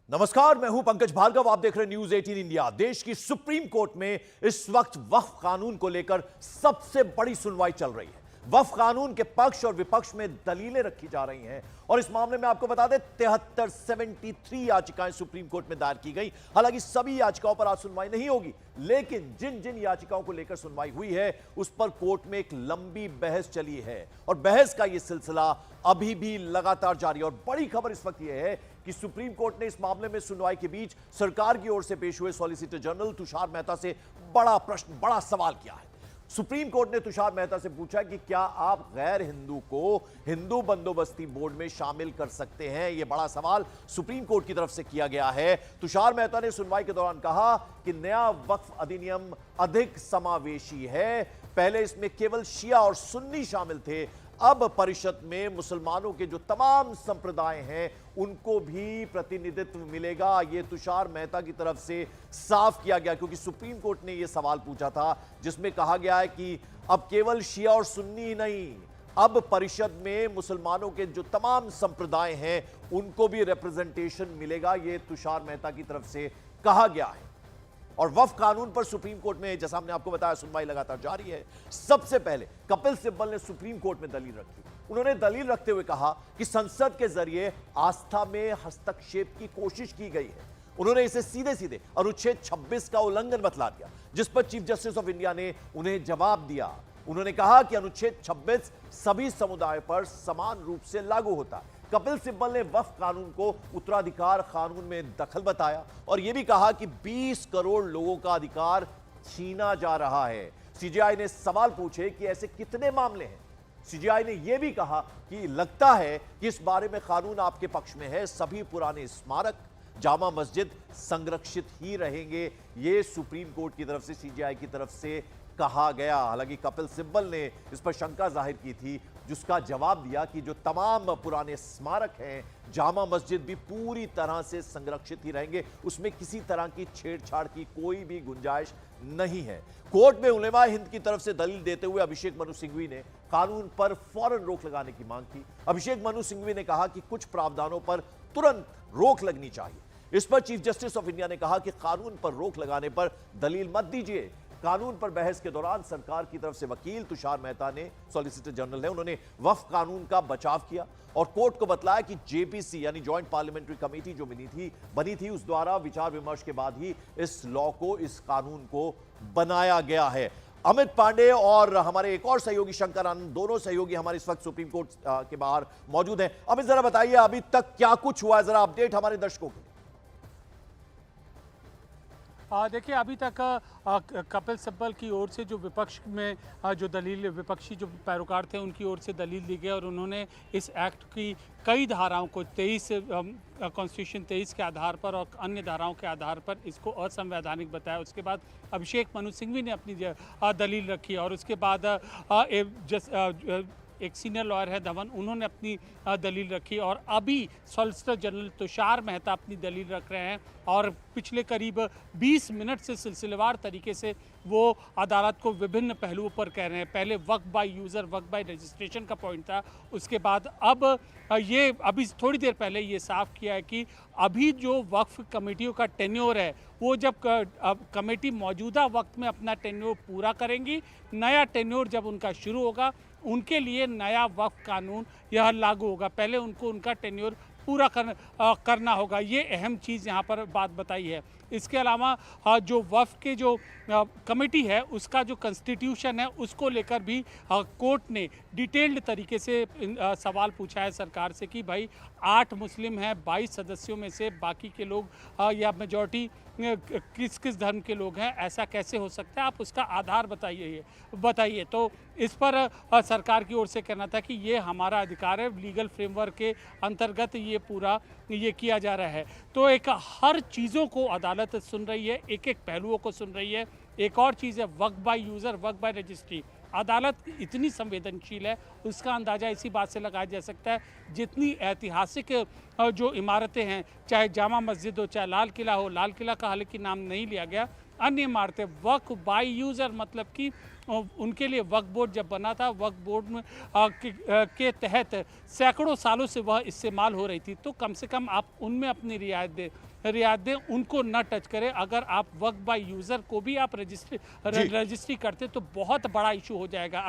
नमस्कार, मैं हूं पंकज भार्गव। आप देख रहे हैं न्यूज 18 इंडिया। देश की सुप्रीम कोर्ट में इस वक्त वक्फ कानून को लेकर सबसे बड़ी सुनवाई चल रही है। वक्फ कानून के पक्ष और विपक्ष में दलीलें रखी जा रही हैं और इस मामले में आपको बता दें 73 याचिकाएं सुप्रीम कोर्ट में दायर की गई। हालांकि सभी याचिकाओं पर आज सुनवाई नहीं होगी, लेकिन जिन जिन याचिकाओं को लेकर सुनवाई हुई है उस पर कोर्ट में एक लंबी बहस चली है और बहस का यह सिलसिला अभी भी लगातार जारी है। और बड़ी खबर इस वक्त यह है कि सुप्रीम कोर्ट ने इस मामले में सुनवाई के बीच सरकार की ओर से पेश हुए सॉलिसिटर जनरल तुषार मेहता से बड़ा प्रश्न, बड़ा सवाल किया है। सुप्रीम कोर्ट ने तुषार मेहता से पूछा कि क्या आप गैर हिंदू को हिंदू बंदोबस्ती बोर्ड में शामिल कर सकते हैं। यह बड़ा सवाल सुप्रीम कोर्ट की तरफ से किया गया है। तुषार मेहता ने सुनवाई के दौरान कहा कि नया वक्फ अधिनियम अधिक समावेशी है। पहले इसमें केवल शिया और सुन्नी शामिल थे, अब परिषद में मुसलमानों के जो तमाम संप्रदाय हैं उनको भी प्रतिनिधित्व मिलेगा। यह तुषार मेहता की तरफ से साफ किया गया, क्योंकि सुप्रीम कोर्ट ने यह सवाल पूछा था जिसमें कहा गया है कि अब केवल शिया और सुन्नी ही नहीं, अब परिषद में मुसलमानों के जो तमाम संप्रदाय हैं उनको भी रिप्रेजेंटेशन मिलेगा। यह तुषार मेहता की तरफ से कहा गया है। और वक्फ कानून पर सुप्रीम कोर्ट में, जैसा हमने आपको बताया, सुनवाई लगातार जारी है। सबसे पहले कपिल सिब्बल ने सुप्रीम कोर्ट में दलील रखी। उन्होंने दलील रखते हुए कहा कि संसद के जरिए आस्था में हस्तक्षेप की कोशिश की गई है। उन्होंने इसे सीधे सीधे अनुच्छेद 26 का उल्लंघन बतला दिया, जिस पर चीफ जस्टिस ऑफ इंडिया ने उन्हें जवाब दिया। उन्होंने कहा कि अनुच्छेद 26 सभी समुदाय पर समान रूप से लागू होता है। कपिल सिब्बल ने वक्फ कानून को उत्तराधिकार कानून में दखल बताया और यह भी कहा कि 20 करोड़ लोगों का अधिकार छीना जा रहा है। सीजेआई ने सवाल पूछे कि ऐसे कितने मामले हैं। सीजेआई ने यह भी कहा कि लगता है कि इस बारे में कानून आपके पक्ष में है, सभी पुराने स्मारक, जामा मस्जिद संरक्षित ही रहेंगे। यह सुप्रीम कोर्ट की तरफ से, सीजेआई की तरफ से कहा गया। हालांकि कपिल सिब्बल ने इस पर शंका जाहिर की थी, जिसका जवाब दिया कि जो तमाम पुराने स्मारक हैं, जामा मस्जिद भी पूरी तरह से संरक्षित ही रहेंगे, उसमें किसी तरह की छेड़छाड़ की कोई भी गुंजाइश नहीं है। कोर्ट में उलेमा हिंद की तरफ से दलील देते हुए अभिषेक मनु सिंघवी ने कानून पर फौरन रोक लगाने की मांग की। अभिषेक मनु सिंघवी ने कहा कि कुछ प्रावधानों पर तुरंत रोक लगनी चाहिए। इस पर चीफ जस्टिस ऑफ इंडिया ने कहा कि कानून पर रोक लगाने पर दलील मत दीजिए। कानून पर बहस के दौरान सरकार की तरफ से वकील तुषार मेहता ने, सॉलिसिटर जनरल है, उन्होंने वक्फ कानून का बचाव किया और कोर्ट को बतलाया कि जेपीसी यानी जॉइंट पार्लियामेंट्री कमेटी जो बनी थी उस द्वारा विचार विमर्श के बाद ही इस लॉ को, इस कानून को बनाया गया है। अमित पांडे और हमारे एक और सहयोगी शंकर आनंद, दोनों सहयोगी हमारे इस वक्त सुप्रीम कोर्ट के बाहर मौजूद हैं। अमित, जरा बताइए अभी तक क्या कुछ हुआ है, जरा अपडेट हमारे दर्शकों को। देखिए, अभी तक कपिल सिब्बल की ओर से जो विपक्ष में जो दलील, विपक्षी जो पैरोकार थे उनकी ओर से दलील दी गई और उन्होंने इस एक्ट की कई धाराओं को 23 कॉन्स्टिट्यूशन 23 के आधार पर और अन्य धाराओं के आधार पर इसको असंवैधानिक बताया। उसके बाद अभिषेक मनु सिंघवी ने अपनी दलील रखी और उसके बाद एक सीनियर लॉयर है धवन, उन्होंने अपनी दलील रखी और अभी सॉलिसिटर जनरल तुषार मेहता अपनी दलील रख रहे हैं और पिछले करीब 20 मिनट से सिलसिलेवार तरीके से वो अदालत को विभिन्न पहलुओं पर कह रहे हैं। पहले waqf by user, waqf by registration का पॉइंट था, उसके बाद अब ये अभी थोड़ी देर पहले ये साफ किया है कि अभी जो वक्फ कमेटियों का टेन्योर है वो जब कमेटी मौजूदा वक्त में अपना टेन्योर पूरा करेंगी, नया टेन्योर जब उनका शुरू होगा उनके लिए नया वक्फ कानून यह लागू होगा। पहले उनको उनका टेन्योर पूरा करना होगा। ये अहम चीज़ यहाँ पर बात बताई है। इसके अलावा जो वक्फ के जो कमेटी है उसका जो कॉन्स्टिट्यूशन है उसको लेकर भी कोर्ट ने डिटेल्ड तरीके से सवाल पूछा है सरकार से कि भाई 8 मुस्लिम हैं, 22 सदस्यों में से बाकी के लोग या मेजॉरिटी किस किस धर्म के लोग हैं, ऐसा कैसे हो सकता है, आप उसका आधार बताइए। तो इस पर सरकार की ओर से कहना था कि ये हमारा अधिकार है, लीगल फ्रेमवर्क के अंतर्गत ये पूरा ये किया जा रहा है। तो एक हर चीज़ों को अदालत सुन रही है, एक एक पहलुओं को सुन रही है। एक और चीज़ है waqf by user, waqf by registry. अदालत इतनी संवेदनशील है, उसका अंदाज़ा इसी बात से लगाया जा सकता है जितनी ऐतिहासिक जो इमारतें हैं, चाहे जामा मस्जिद हो, चाहे लाल किला हो, लाल किला का हालांकि नाम नहीं लिया गया, अन्य इमारतें वक्फ बाय यूज़र मतलब कि उनके लिए वक्फ बोर्ड जब बना था, वक्फ बोर्ड में के तहत सैकड़ों सालों से वह इस्तेमाल हो रही थी, तो कम से कम आप उनमें अपनी रियायत दें, उनको न टच करें। अगर आप वक्फ बाय यूज़र को भी आप रजिस्ट्री करते तो बहुत बड़ा इशू हो जाएगा।